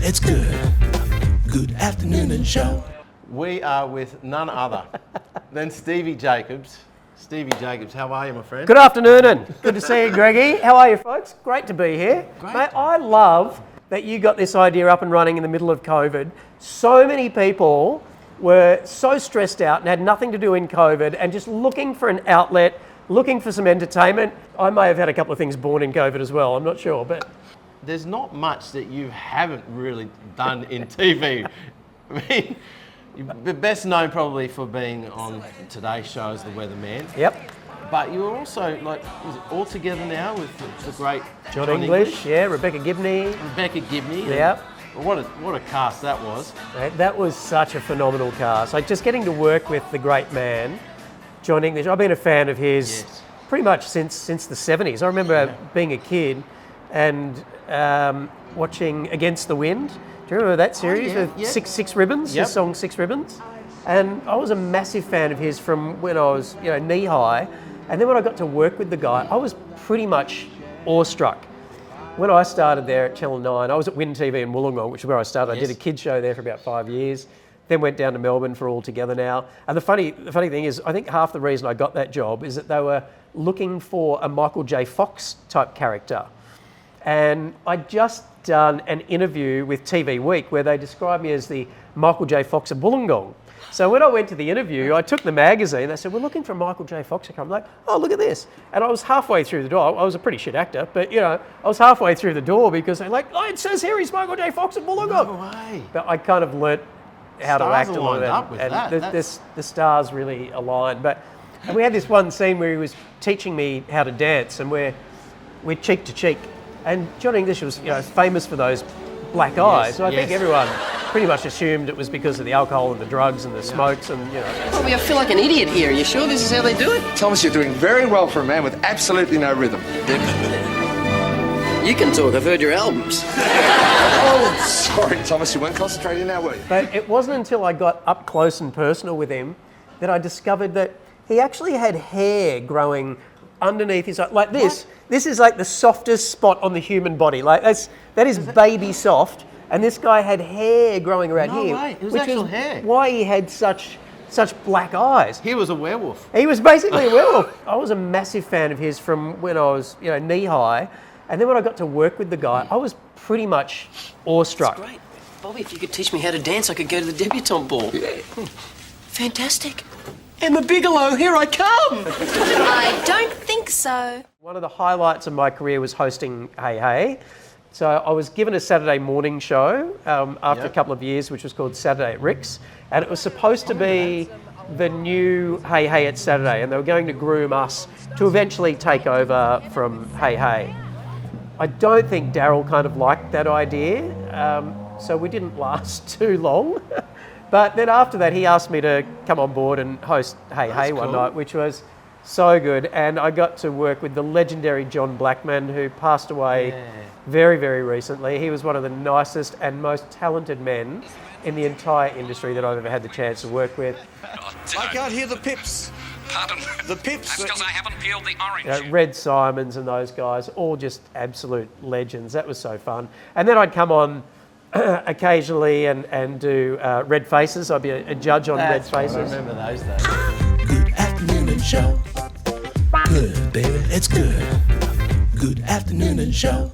it's good. Good After Nunan Show. We are with none other than Stevie Jacobs. Stevie Jacobs, how are you, my friend? Good afternoon. Good to see you, Greggy. How are you, folks? Great to be here. Great. Mate, I love that you got this idea up and running in the middle of COVID. So many people were so stressed out and had nothing to do in COVID and just looking for an outlet, looking for some entertainment. I may have had a couple of things born in COVID as well, I'm not sure, but... There's not much that you haven't really done in TV. I mean, you're best known probably for being on Today's Show as the weatherman. Yep. But you were also, like, was it All Together Now with the great John English, yeah, Rebecca Gibney. Rebecca Gibney. Yep. What a cast that was. That was such a phenomenal cast. Like, just getting to work with the great man, John English. I've been a fan of his pretty much since the 70s. I remember being a kid and watching Against the Wind. Do you remember that series with Six Ribbons? His song Six Ribbons. And I was a massive fan of his from when I was, knee high. And then when I got to work with the guy, I was pretty much awestruck. When I started there at Channel 9, I was at Win TV in Wollongong, which is where I started. I did a kids show there for about 5 years. Then went down to Melbourne for All Together Now. And the funny thing is, I think half the reason I got that job is that they were looking for a Michael J. Fox type character. And I'd just done an interview with TV Week where they described me as the Michael J. Fox of Wollongong. So when I went to the interview, I took the magazine. They said, "We're looking for Michael J. Fox." I'm like, "Oh, look at this!" And I was halfway through the door. I was a pretty shit actor, but I was halfway through the door because they're like, "Oh, it says here he's Michael J. Fox of Wollongong." No way. But I kind of learnt how to act a little bit, up with that. The stars really aligned. And we had this one scene where he was teaching me how to dance, and we're cheek to cheek. And John English was, famous for those black eyes. So I think everyone pretty much assumed it was because of the alcohol and the drugs and the smokes and, I feel like an idiot here. You sure this is how they do it? Thomas, you're doing very well for a man with absolutely no rhythm. You can talk. I've heard your albums. Oh, sorry, Thomas, you weren't concentrating now, were you? But it wasn't until I got up close and personal with him that I discovered that he actually had hair growing underneath his eye, like this. What? This is like the softest spot on the human body. Like that is baby soft, and this guy had hair growing around here. No way, it was which actual is hair. Why he had such black eyes. He was a werewolf. He was basically a werewolf. I was a massive fan of his from when I was, knee high, and then when I got to work with the guy, I was pretty much awestruck. That's great, Bobby. If you could teach me how to dance, I could go to the debutante ball. Yeah. Fantastic. Emma Bigelow, here I come! I don't think so. One of the highlights of my career was hosting Hey Hey. So I was given a Saturday morning show after a couple of years, which was called Saturday at Rick's. And it was supposed to be the new Hey Hey at Saturday. And they were going to groom us to eventually take over from Hey Hey. I don't think Daryl kind of liked that idea. So we didn't last too long. But then after that, he asked me to come on board and host Hey Hey one night, which was so good. And I got to work with the legendary John Blackman, who passed away very, very recently. He was one of the nicest and most talented men in the entire industry that I've ever had the chance to work with. I can't hear the pips. Pardon? The pips. That's because I haven't peeled the orange. Red Simons and those guys, all just absolute legends. That was so fun. And then I'd come on occasionally and do Red Faces. I'd be a judge on Red Faces. I remember those days. Good After Nunan Show. Good, baby, it's good. Good After Nunan Show.